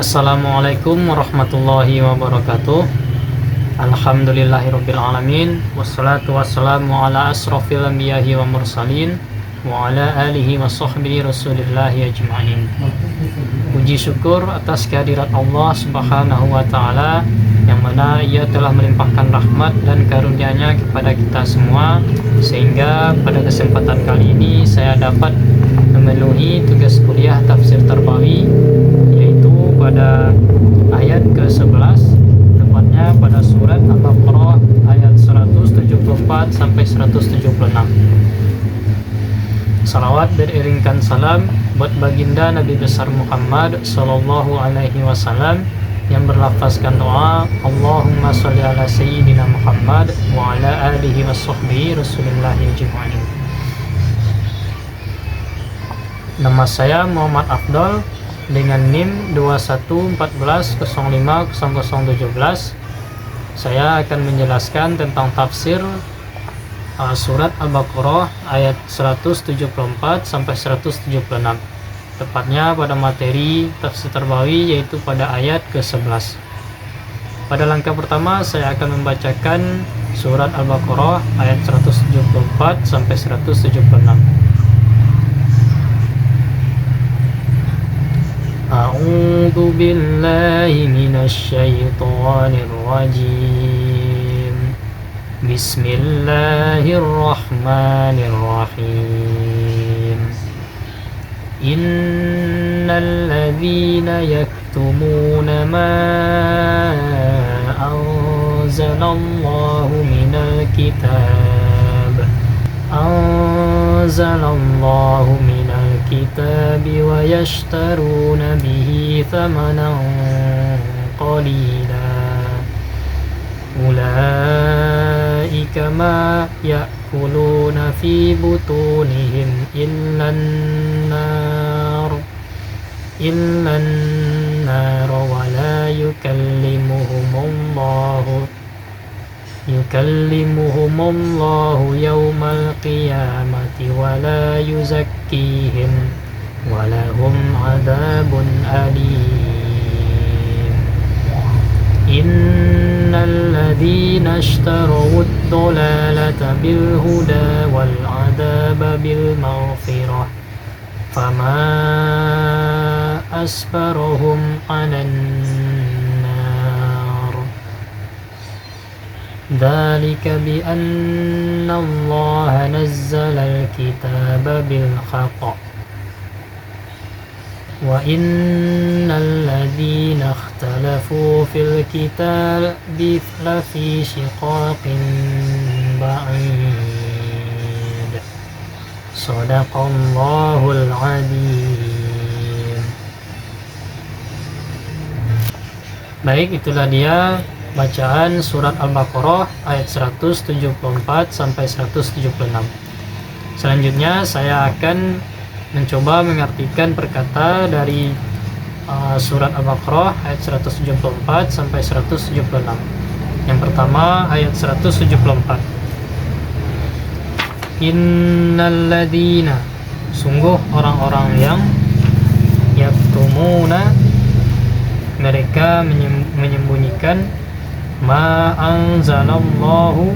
Assalamualaikum warahmatullahi wabarakatuh. Alhamdulillahirabbil alamin. Wassalatu wassalamu ala asrofil anbiya'i wa mursalin wa ala alihi wa sahbihi rasulillahi ajma'in. Puji syukur atas kehadirat Allah Subhanahu wa taala yang mana Ia telah melimpahkan rahmat dan karunia-Nya kepada kita semua, sehingga pada kesempatan kali ini saya dapat memenuhi tugas kuliah tafsir Tarbawi, yaitu pada ayat ke-11, tepatnya pada surat Al-Baqarah ayat 174 sampai 176. Salawat beriringkan salam buat baginda Nabi besar Muhammad sallallahu alaihi wasallam yang berlafazkan doa Allahumma sholli ala sayyidina Muhammad wa ala alihi wa sahbihi rasulillahi ajma'in. Nama saya Muhammad Afdol dengan NIM 2114050017. Saya akan menjelaskan tentang tafsir surat Al-Baqarah ayat 174 sampai 176, tepatnya pada materi tafsir Tarbawi, yaitu pada ayat ke-11. Pada langkah pertama saya akan membacakan surat Al-Baqarah ayat 174 sampai 176. A'udzu billahi minasy syaithanir rajim. Bismillahirrahmanirrahim. Innal ladzina yaktumuna ma anzalallahu minal kitabi wa yashtaruna bihi thamanan qalila ulaika ma ya'kuluna fi butunihim illan nar wa la yukallimuhumullahu yawmal qiyamati wa la yuzakkihim wa lahum adzabun alim. Innal ladzina ishtaraw ad-dalalata bil huda wal 'adaba bil maghfirah fama asbarahum 'alan nar. Dzalika bi anna Allah nazzala al-kitaba bil haqq wa innal ladzina ikhtalafu fil kitabi lafi shiqaqin ba'id. Shadaqallahul adzim. Baik, itulah dia bacaan surat Al-Baqarah ayat 174 sampai 176. Selanjutnya saya akan mencoba mengartikan perkata dari surat Al-Baqarah ayat 174 sampai 176. Yang pertama, ayat 174. Innal ladzina, sungguh orang-orang yang yaktumuna, mereka menyembunyikan ma anzalallahu,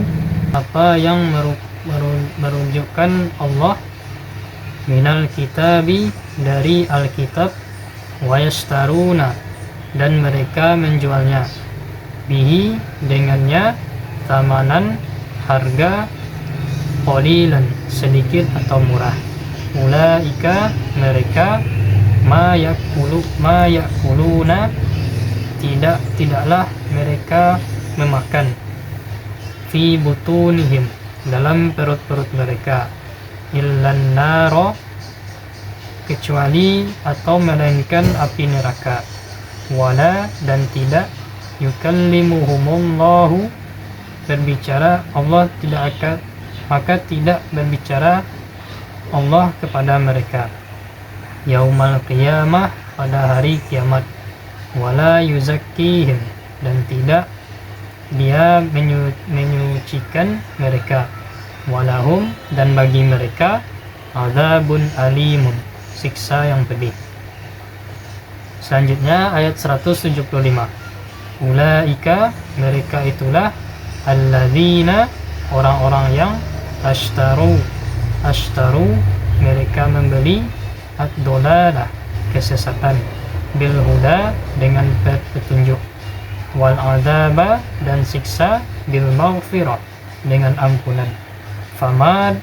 apa yang merunjukkan Allah, minal kitabi, dari Alkitab, wa yashtaruna, dan mereka menjualnya, bihi, dengannya, tamanan, harga, qalilan, sedikit atau murah. Ulaika, mereka, ma yakuluna, tidaklah mereka memakan, fi butunihim, dalam perut-perut mereka, illan naro, kecuali atau melainkan api neraka, wala, dan tidak, yukallimuhumullahu, berbicara Allah tidak akan, maka tidak berbicara Allah kepada mereka, yaumal qiyamah, pada hari kiamat, wala yuzakkihim, dan tidak dia menyucikan mereka, walahum, dan bagi mereka, adzabun alimun, siksa yang pedih. Selanjutnya ayat 175. Ulaika, mereka itulah alladzina, orang-orang yang ashtaru, mereka membeli ad-dolalah, kesesatan, bil huda, dengan petunjuk, wal adzaba, dan siksa, bil maghfirah, dengan ampunan. Fama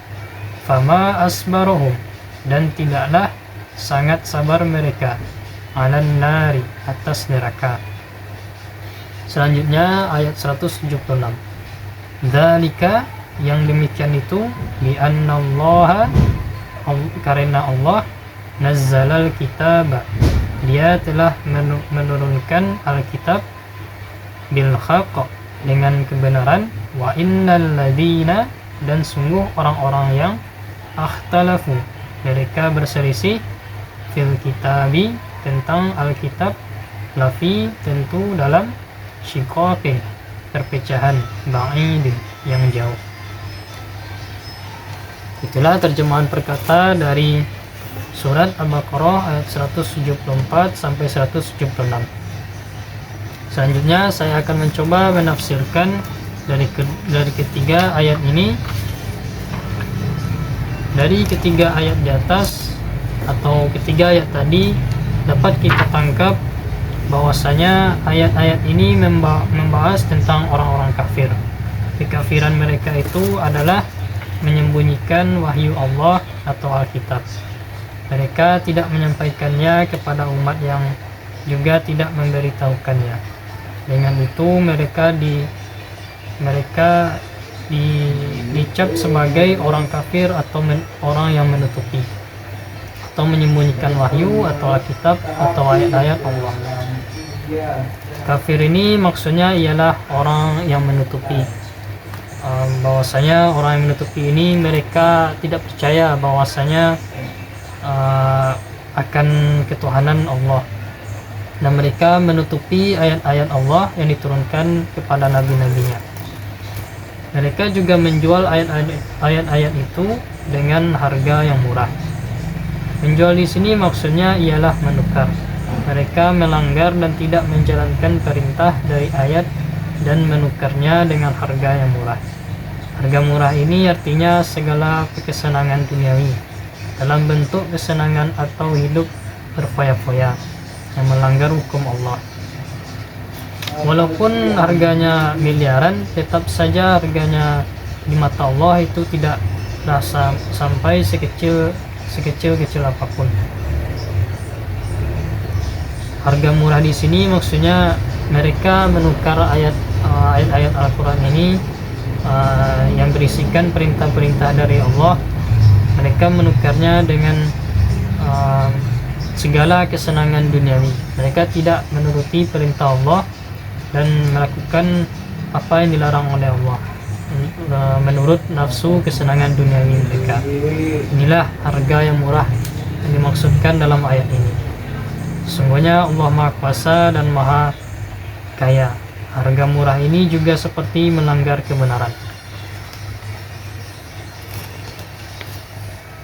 asbaruhum, dan tidaklah sangat sabar mereka, alan nari, atas neraka. Selanjutnya ayat 176. Dzalika, yang demikian itu, bi annallaha, karena Allah, nazzalal kitab, dia telah menurunkan alkitab, bil haqq, dengan kebenaran, wa innal ladzina, dan sungguh orang-orang yang akhtalafu, mereka berselisih, fil kitabi, tentang alkitab, lafi, tentu dalam, syiqaqin, perpecahan, ba'idin, yang jauh. Itulah terjemahan perkata dari surat Al-Baqarah ayat 174 sampai 176. Selanjutnya saya akan mencoba menafsirkan dari ketiga ayat ini. Dari ketiga ayat di atas atau ketiga ayat tadi dapat kita tangkap bahwasanya ayat-ayat ini membahas tentang orang-orang kafir. Kekafiran mereka itu adalah menyembunyikan wahyu Allah atau Alkitab. Mereka tidak menyampaikannya kepada umat yang juga tidak memberitahukannya. Dengan itu mereka dicap sebagai orang kafir atau orang yang menutupi atau menyembunyikan wahyu atau Alkitab atau ayat-ayat Allah. Kafir ini maksudnya ialah orang yang menutupi. Bahwasanya orang yang menutupi ini mereka tidak percaya bahwasanya akan ketuhanan Allah, dan mereka menutupi ayat-ayat Allah yang diturunkan kepada nabi-nabinya. Mereka juga menjual ayat-ayat itu dengan harga yang murah. Menjual di sini maksudnya ialah menukar. Mereka melanggar dan tidak menjalankan perintah dari ayat dan menukarnya dengan harga yang murah. Harga murah ini artinya segala kesenangan duniawi dalam bentuk kesenangan atau hidup berfoya-foya yang melanggar hukum Allah. Walaupun harganya miliaran, tetap saja harganya di mata Allah itu tidak rasa sampai sekecil apapun. Harga murah di sini maksudnya mereka menukar ayat-ayat Al-Quran ini yang berisikan perintah-perintah dari Allah. Mereka menukarnya dengan segala kesenangan duniawi. Mereka tidak menuruti perintah Allah dan melakukan apa yang dilarang oleh Allah menurut nafsu kesenangan duniawi mereka. Inilah harga yang murah yang dimaksudkan dalam ayat ini. Sesungguhnya Allah Maha Kuasa dan Maha Kaya. Harga murah ini juga seperti melanggar kebenaran.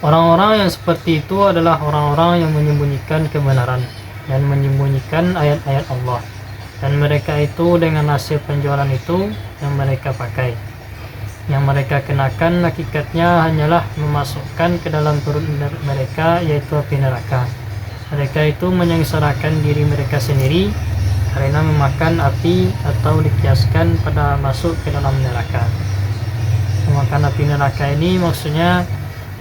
Orang-orang yang seperti itu adalah orang-orang yang menyembunyikan kebenaran dan menyembunyikan ayat-ayat Allah, dan mereka itu dengan hasil penjualan itu yang mereka pakai, yang mereka kenakan hakikatnya hanyalah memasukkan ke dalam perut mereka, yaitu api neraka. Mereka itu menyengsarakan diri mereka sendiri karena memakan api atau dikiaskan pada masuk ke dalam neraka. Memakan api neraka ini maksudnya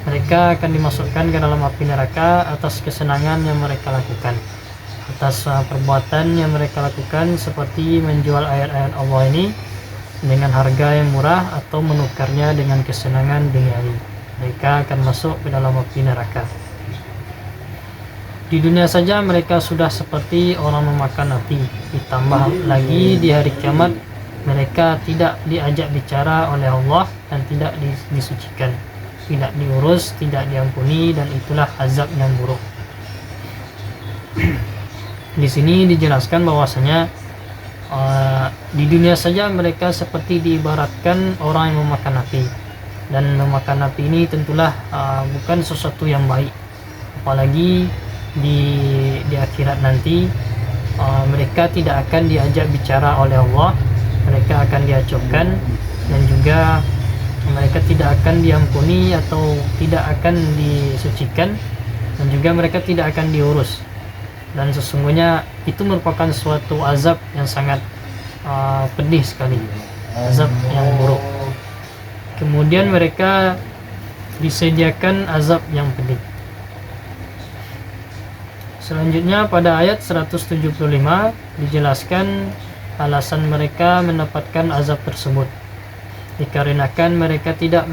mereka akan dimasukkan ke dalam api neraka atas kesenangan yang mereka lakukan, atas perbuatan yang mereka lakukan seperti menjual ayat-ayat Allah ini dengan harga yang murah atau menukarnya dengan kesenangan duniawi. Mereka akan masuk ke dalam api neraka. Di dunia saja mereka sudah seperti orang memakan api, ditambah lagi di hari kiamat mereka tidak diajak bicara oleh Allah dan tidak disucikan, tidak diurus, tidak diampuni, dan itulah azab yang buruk. Di sini dijelaskan bahwasanya di dunia saja mereka seperti diibaratkan orang yang memakan api, dan memakan api ini tentulah bukan sesuatu yang baik, apalagi di akhirat nanti mereka tidak akan diajak bicara oleh Allah, mereka akan diacuhkan, dan juga mereka tidak akan diampuni atau tidak akan disucikan, dan juga mereka tidak akan diurus. Dan sesungguhnya itu merupakan suatu azab yang sangat pedih sekali, azab yang buruk. Kemudian mereka disediakan azab yang pedih. Selanjutnya pada ayat 175 dijelaskan alasan mereka mendapatkan azab tersebut, dikarenakan mereka tidak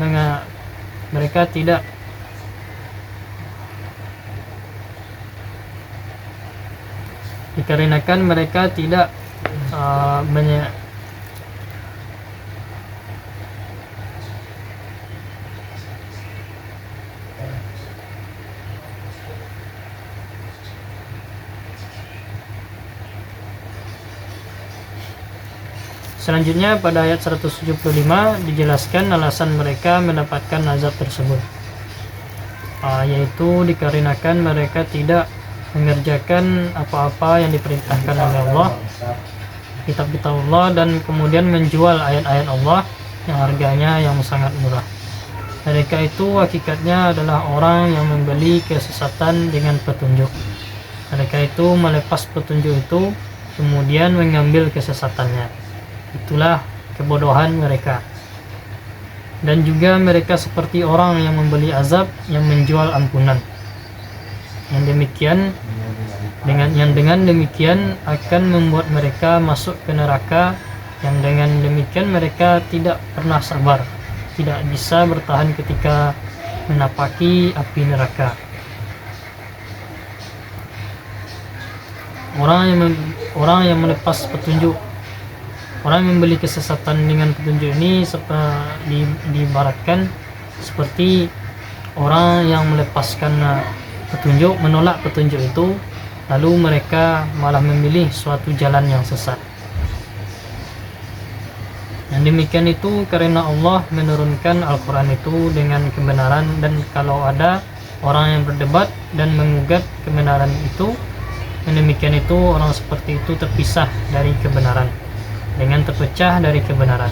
Selanjutnya pada ayat 175 dijelaskan alasan mereka mendapatkan azab tersebut, yaitu dikarenakan mereka tidak mengerjakan apa-apa yang diperintahkan oleh Allah, kitab-kitab Allah, dan kemudian menjual ayat-ayat Allah yang harganya yang sangat murah. Mereka itu hakikatnya adalah orang yang membeli kesesatan dengan petunjuk. Mereka itu melepas petunjuk itu kemudian mengambil kesesatannya. Itulah kebodohan mereka. Dan juga mereka seperti orang yang membeli azab yang menjual ampunan. Yang dengan demikian akan membuat mereka masuk ke neraka, yang dengan demikian mereka tidak pernah sabar, tidak bisa bertahan ketika menapaki api neraka. Orang yang melepas petunjuk, orang yang membeli kesesatan dengan petunjuk ini diibaratkan seperti orang yang melepaskan petunjuk, menolak petunjuk itu, lalu mereka malah memilih suatu jalan yang sesat. Dan demikian itu karena Allah menurunkan Al-Quran itu dengan kebenaran, dan kalau ada orang yang berdebat dan mengugat kebenaran itu, dan demikian itu orang seperti itu terpisah dari kebenaran, dengan terpecah dari kebenaran.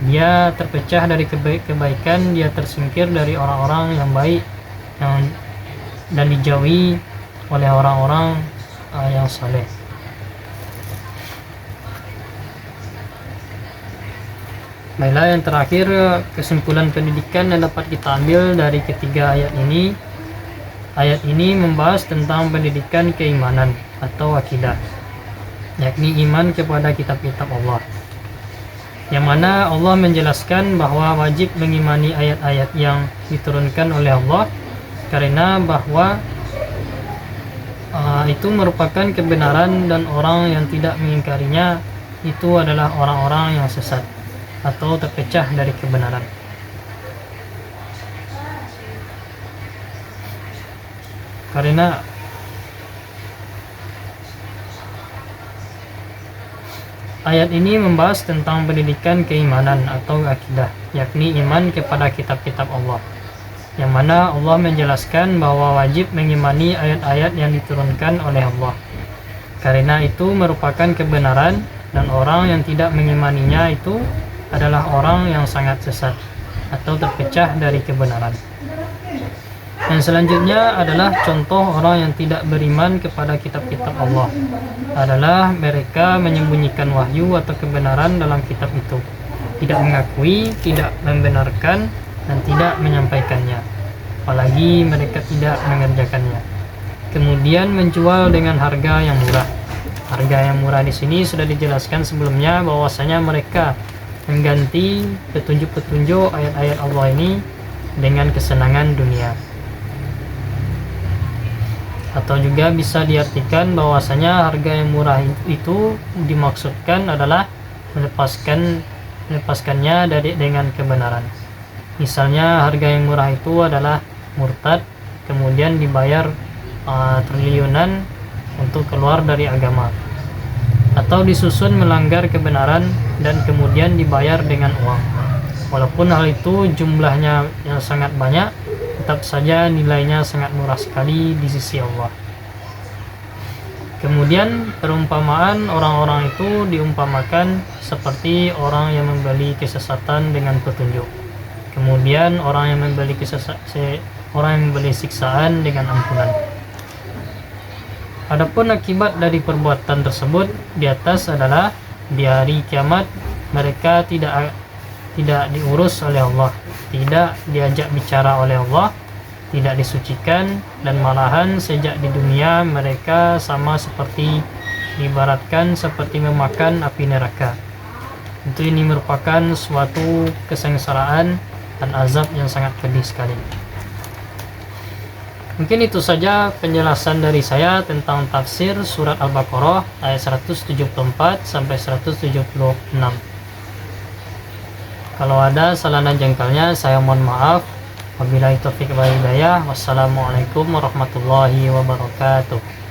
Dia terpecah dari kebaikan, dia tersingkir dari orang-orang yang baik, dan dijauhi oleh orang-orang yang saleh. Baiklah, yang terakhir kesimpulan pendidikan yang dapat kita ambil dari ketiga ayat ini. Ayat ini membahas tentang pendidikan keimanan atau akidah, yakni iman kepada kitab-kitab Allah, yang mana Allah menjelaskan bahwa wajib mengimani ayat-ayat yang diturunkan oleh Allah, karena bahwa itu merupakan kebenaran, dan orang yang tidak mengingkarinya itu adalah orang-orang yang sesat atau terpecah dari kebenaran. Karena ayat ini membahas tentang pendidikan keimanan atau akidah, yakni iman kepada kitab-kitab Allah, yang mana Allah menjelaskan bahwa wajib mengimani ayat-ayat yang diturunkan oleh Allah, karena itu merupakan kebenaran, dan orang yang tidak mengimaninya itu adalah orang yang sangat sesat atau terpecah dari kebenaran. Yang selanjutnya adalah contoh orang yang tidak beriman kepada kitab-kitab Allah, adalah mereka menyembunyikan wahyu atau kebenaran dalam kitab itu, tidak mengakui, tidak membenarkan, dan tidak menyampaikannya, apalagi mereka tidak mengerjakannya. Kemudian menjual dengan harga yang murah. Harga yang murah di sini sudah dijelaskan sebelumnya, bahwasanya mereka mengganti petunjuk-petunjuk ayat-ayat Allah ini dengan kesenangan dunia. Atau juga bisa diartikan bahwasanya harga yang murah itu dimaksudkan adalah melepaskannya dengan kebenaran. Misalnya harga yang murah itu adalah murtad, kemudian dibayar triliunan untuk keluar dari agama, atau disusun melanggar kebenaran dan kemudian dibayar dengan uang. Walaupun hal itu jumlahnya yang sangat banyak, tetap saja nilainya sangat murah sekali di sisi Allah. Kemudian perumpamaan orang-orang itu diumpamakan seperti orang yang membeli kesesatan dengan petunjuk. Kemudian orang yang membeli siksaan dengan ampunan. Adapun akibat dari perbuatan tersebut di atas adalah di hari kiamat mereka tidak diurus oleh Allah, tidak diajak bicara oleh Allah, tidak disucikan, dan malahan sejak di dunia mereka sama seperti diibaratkan seperti memakan api neraka. Itu ini merupakan suatu kesengsaraan dan azab yang sangat pedih sekali. Mungkin itu saja penjelasan dari saya tentang tafsir surat Al-Baqarah ayat 174 sampai 176. Kalau ada salah dan jangkalnya saya mohon maaf. Wabillahi taufiq wal hidayah. Wassalamualaikum warahmatullahi wabarakatuh.